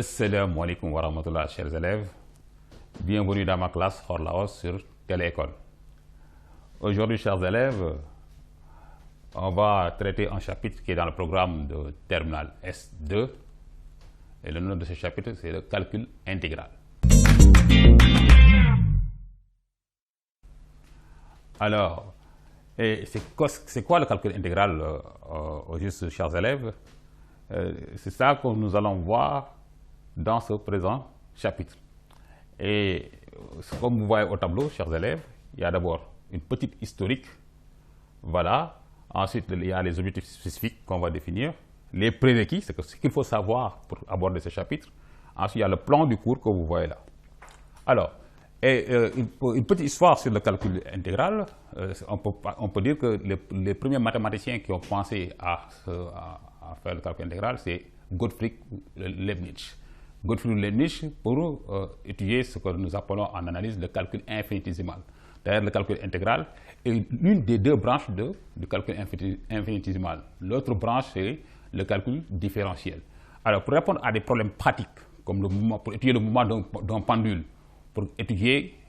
Assalamu alaikum wa rahmatullah, chers élèves. Bienvenue dans ma classe Hors Laos sur Téléécole. Aujourd'hui, chers élèves, on va traiter un chapitre qui est dans le programme de terminal S2. Et le nom de ce chapitre, c'est le calcul intégral. Alors, c'est quoi le calcul intégral au juste, chers élèves? C'est ça que nous allons voir dans ce présent chapitre. Et comme vous voyez au tableau, chers élèves, il y a d'abord une petite historique. Voilà. Ensuite, il y a les objectifs spécifiques qu'on va définir. Les prérequis, c'est ce qu'il faut savoir pour aborder ce chapitre. Ensuite, il y a le plan du cours que vous voyez là. Alors, une petite histoire sur le calcul intégral. On peut dire que les premiers mathématiciens qui ont pensé à faire le calcul intégral, c'est Gottfried Leibniz. Gottfried Leibniz pour étudier ce que nous appelons en analyse le calcul infinitésimal. D'ailleurs, le calcul intégral est l'une des deux branches du calcul infinitésimal. L'autre branche, c'est le calcul différentiel. Alors, pour répondre à des problèmes pratiques, comme pour étudier le mouvement d'un pendule, pour étudier,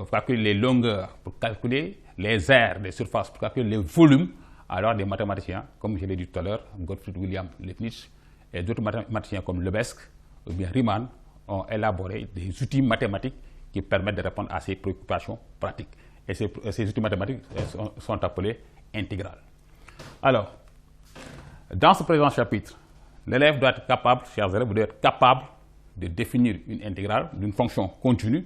calculer les longueurs, pour calculer les aires des surfaces, pour calculer les volumes, alors des mathématiciens, comme je l'ai dit tout à l'heure, Gottfried Wilhelm Leibniz, et d'autres mathématiciens comme Lebesgue ou bien Riemann ont élaboré des outils mathématiques qui permettent de répondre à ces préoccupations pratiques. Et ces outils mathématiques sont appelés intégrales. Alors, dans ce présent chapitre, l'élève doit être capable, chers élèves, vous devez être capable de définir une intégrale d'une fonction continue,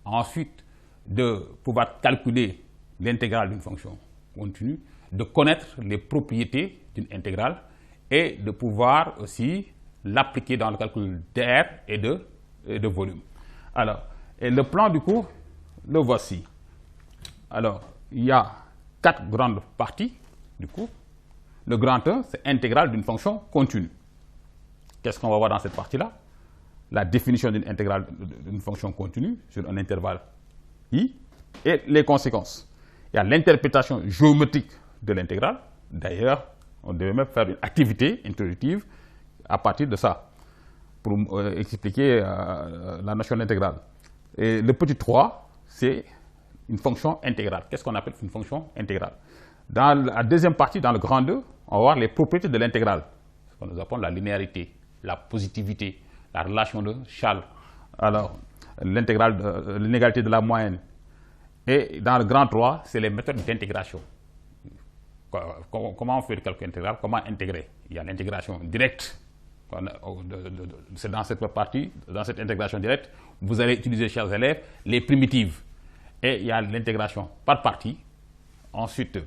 ensuite de pouvoir calculer l'intégrale d'une fonction continue, de connaître les propriétés d'une intégrale et de pouvoir aussi l'appliquer dans le calcul d'aire et de volume. Alors, et le plan du cours, le voici. Alors, il y a 4 grandes parties du cours. Le grand 1, c'est intégrale d'une fonction continue. Qu'est-ce qu'on va voir dans cette partie-là? La définition d'une intégrale d'une fonction continue sur un intervalle i et les conséquences. Il y a l'interprétation géométrique de l'intégrale. D'ailleurs, on devait même faire une activité introductive à partir de ça pour expliquer la notion d'intégrale. Et le petit 3, c'est une fonction intégrale. Qu'est-ce qu'on appelle une fonction intégrale? Dans la deuxième partie, dans le grand 2, on va voir les propriétés de l'intégrale. Ce qu'on nous appelle la linéarité, la positivité, la relation de Charles, alors l'inégalité de la moyenne. Et dans le grand 3, c'est les méthodes d'intégration. Comment on fait le calcul intégral? Comment intégrer? Il y a l'intégration directe. C'est dans cette partie, dans cette intégration directe, vous allez utiliser, chers élèves, les primitives. Et il y a l'intégration par partie. Ensuite,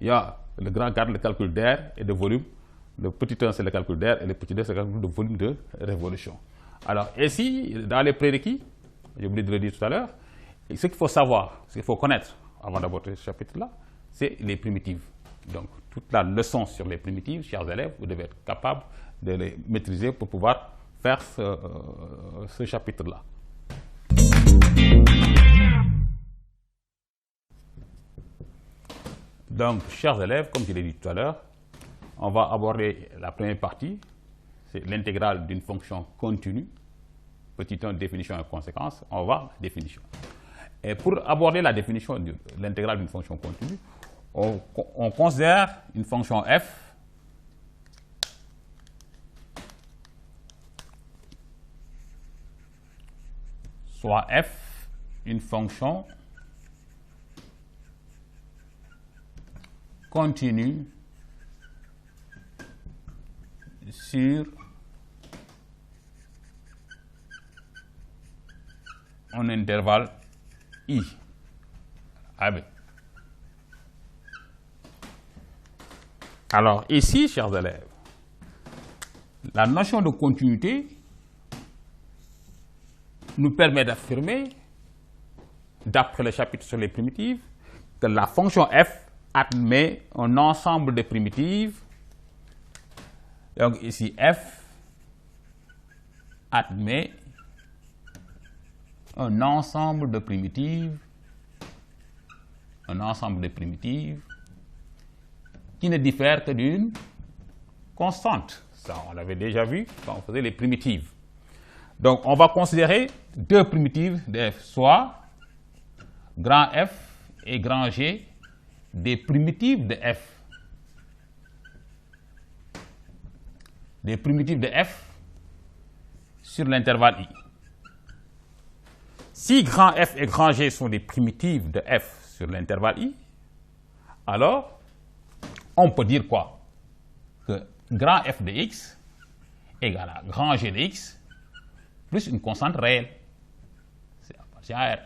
il y a le grand 4, le calcul d'aire et de volume. Le petit 1, c'est le calcul d'air et le petit 2, c'est le calcul de volume de révolution. Alors, ici, dans les prérequis, j'ai oublié de le dire tout à l'heure, ce qu'il faut savoir, ce qu'il faut connaître avant d'aborder ce chapitre-là, c'est les primitives. Donc, toute la leçon sur les primitives, chers élèves, vous devez être capable de les maîtriser pour pouvoir faire ce chapitre-là. Donc, chers élèves, comme je l'ai dit tout à l'heure, on va aborder la première partie, c'est l'intégrale d'une fonction continue. Petit 1, définition et conséquence. On va voir la définition. Et pour aborder la définition de l'intégrale d'une fonction continue, on considère une fonction f soit f une fonction continue sur un intervalle i AB. Alors ici, chers élèves, la notion de continuité nous permet d'affirmer, d'après le chapitre sur les primitives, que la fonction f admet un ensemble de primitives. Donc ici, f admet un ensemble de primitives qui ne diffère que d'une constante. Ça, on l'avait déjà vu quand on faisait les primitives. Donc, on va considérer deux primitives de f, soit grand F et grand G des primitives de f. Des primitives de f sur l'intervalle i. Si grand F et grand G sont des primitives de f sur l'intervalle i, alors on peut dire quoi? Que grand F de x égale à grand G de x plus une constante réelle. C'est appartient à R.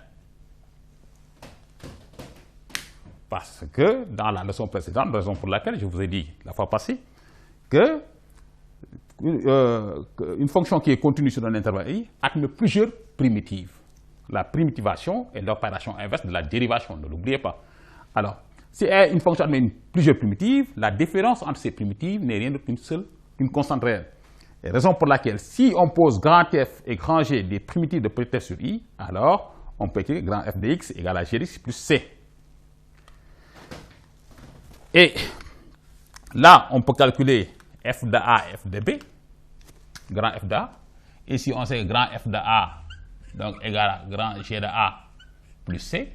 Parce que dans la leçon précédente, raison pour laquelle je vous ai dit la fois passée que une fonction qui est continue sur un intervalle i admet plusieurs primitives. La primitivation est l'opération inverse de la dérivation, ne l'oubliez pas. Alors, si une fonction admet plusieurs primitives, la différence entre ces primitives n'est rien d'autre qu'une constante réelle. Et raison pour laquelle, si on pose grand F et grand G des primitives de petit f sur i, alors on peut écrire grand F de x égale à g de x plus c. Et là, on peut calculer f de a et f de b, grand F de a. Et si on sait que grand F de a donc égal à grand G de a plus c,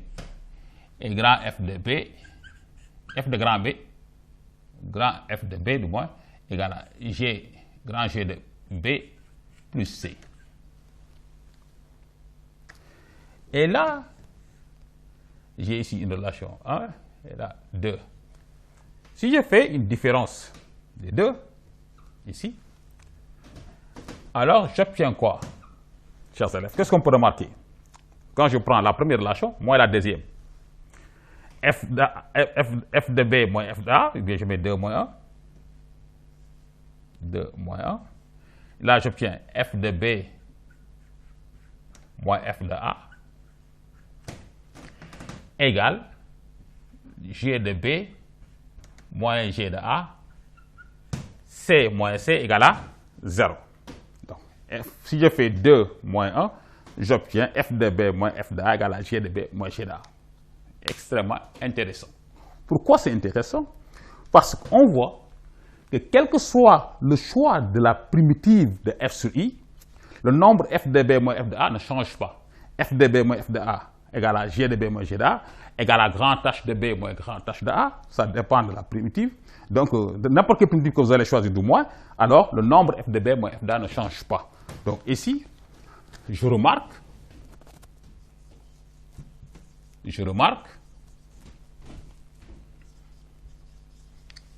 et grand F de b, f de grand B du moins, égal à g, grand G de b plus c. Et là, j'ai ici une relation 1 et là 2. Si je fais une différence des deux, ici, alors j'obtiens quoi, chers élèves? Qu'est-ce qu'on peut remarquer? Quand je prends la première relation, moins la deuxième. F de B moins F de A, eh bien je mets 2 moins 1. 2 moins 1. Là, j'obtiens F de B moins F de A égale G de B moins G de A, C moins C égale à 0. Donc, si je fais 2 moins 1, j'obtiens F de B moins F de A égale à G de B moins G de A. Extrêmement intéressant. Pourquoi c'est intéressant? Parce qu'on voit que quel que soit le choix de la primitive de f sur i, le nombre f de b moins f de a ne change pas. F de b moins f de a égale à g de b moins g de a égale à grand h de b moins grand h de a. Ça dépend de la primitive. Donc, de n'importe quelle primitive que vous allez choisir du moins, alors le nombre f de b moins f de a ne change pas. Donc ici, je remarque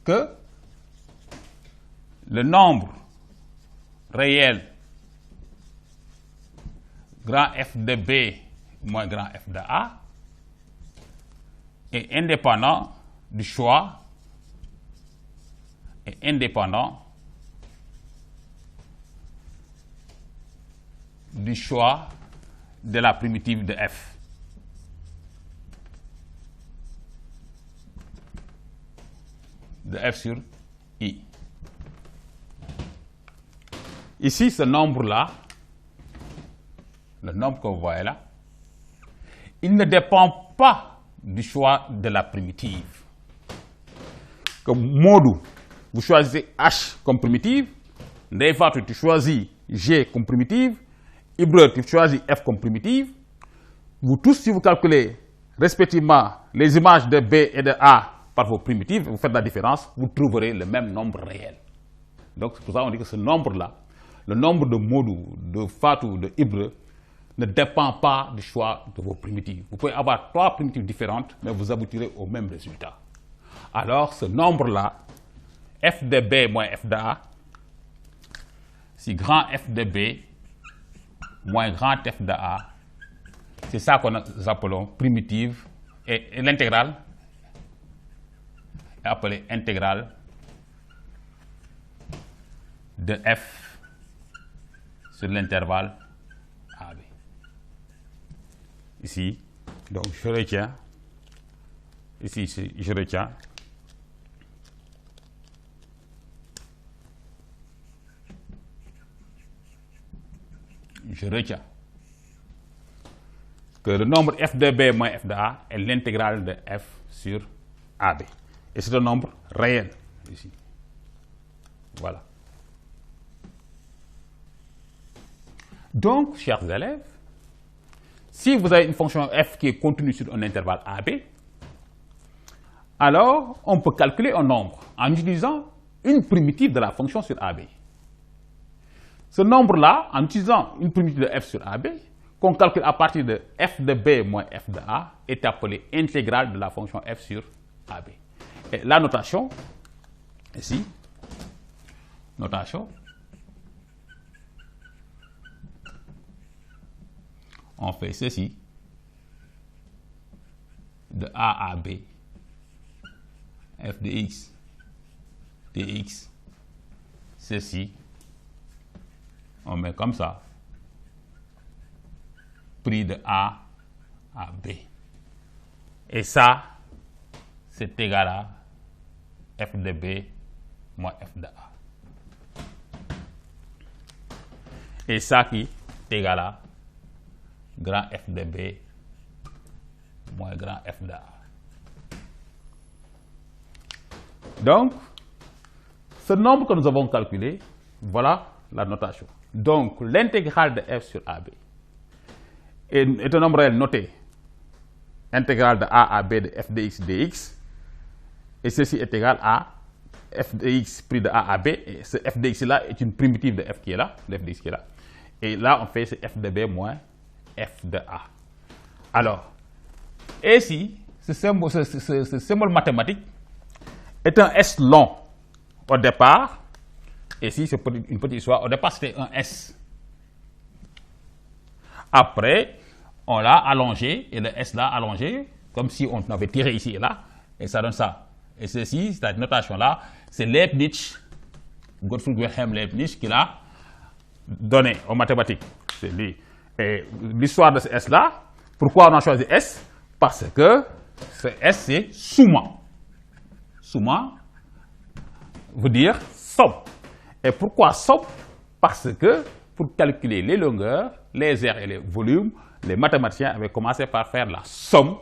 que le nombre réel grand F de B moins grand F de A est indépendant du choix, de la primitive de F. De F sur I. Ici, ce nombre-là, le nombre que vous voyez là, il ne dépend pas du choix de la primitive. Comme Modou, vous choisissez H comme primitive, Ndeye Fatou, tu choisis G comme primitive, Ibra, tu choisis F comme primitive. Vous tous, si vous calculez respectivement les images de B et de A par vos primitives, vous faites la différence, vous trouverez le même nombre réel. Donc, c'est pour ça qu'on dit que ce nombre-là, le nombre de Modou, de Fatou, de Ibra, ne dépend pas du choix de vos primitives. Vous pouvez avoir 3 primitives différentes, mais vous aboutirez au même résultat. Alors, ce nombre-là, f de B moins f de A, si grand f de B moins grand f de A, c'est ça que nous appelons primitive, et l'intégrale est appelée intégrale de f sur l'intervalle AB. Ici, donc je retiens, ici je retiens que le nombre f de B moins f de A est l'intégrale de f sur AB. Et c'est un nombre réel, ici. Voilà. Donc, chers élèves, si vous avez une fonction f qui est contenue sur un intervalle AB, alors on peut calculer un nombre en utilisant une primitive de la fonction sur AB. Ce nombre-là, en utilisant une primitive de f sur AB, qu'on calcule à partir de f de B moins f de A, est appelé intégrale de la fonction f sur AB. Et la notation, ici, notation, on fait ceci, de A à B, f de x, dx, ceci, on met comme ça, pris de A à B. Et ça, c'est égal à f de B moins f de A. Et ça qui est égal à grand f de B moins grand f de A. Donc, ce nombre que nous avons calculé, voilà la notation. Donc, l'intégrale de f sur AB est un nombre réel noté intégrale de A à B de f de x dx, et ceci est égal à f de x pris de A à B, et ce f de x là est une primitive de f qui est là, de f de x qui est là. Et là, on fait ce f de B moins f de A. Alors, ici, ce symbole mathématique est un S long au départ. Ici, c'est une petite histoire. Au départ, c'était un S. Après, on l'a allongé, et le S l'a allongé, comme si on avait tiré ici et là, et ça donne ça. Et ceci, cette notation-là, c'est Leibniz, Gottfried Wilhelm Leibniz, qui l'a donné aux mathématiques. C'est lui. Et l'histoire de ce S-là, pourquoi on a choisi S? Parce que ce S, c'est souma. Souma veut dire somme. Et pourquoi somme? Parce que pour calculer les longueurs, les aires et les volumes, les mathématiciens avaient commencé par faire la somme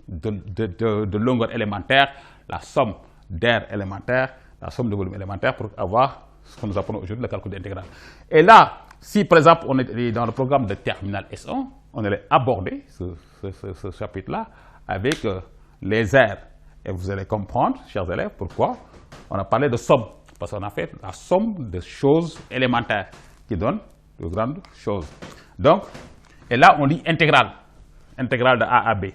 de longueurs élémentaires, la somme d'aires élémentaires, la somme de volumes élémentaires pour avoir ce que nous appelons aujourd'hui le calcul d'intégrale. Et là, si par exemple on est dans le programme de terminal S1, on allait aborder ce chapitre-là avec les aires. Et vous allez comprendre, chers élèves, pourquoi on a parlé de somme. Parce qu'on a fait la somme de choses élémentaires qui donnent de grandes choses. Donc, et là on dit intégrale, intégrale de A à B.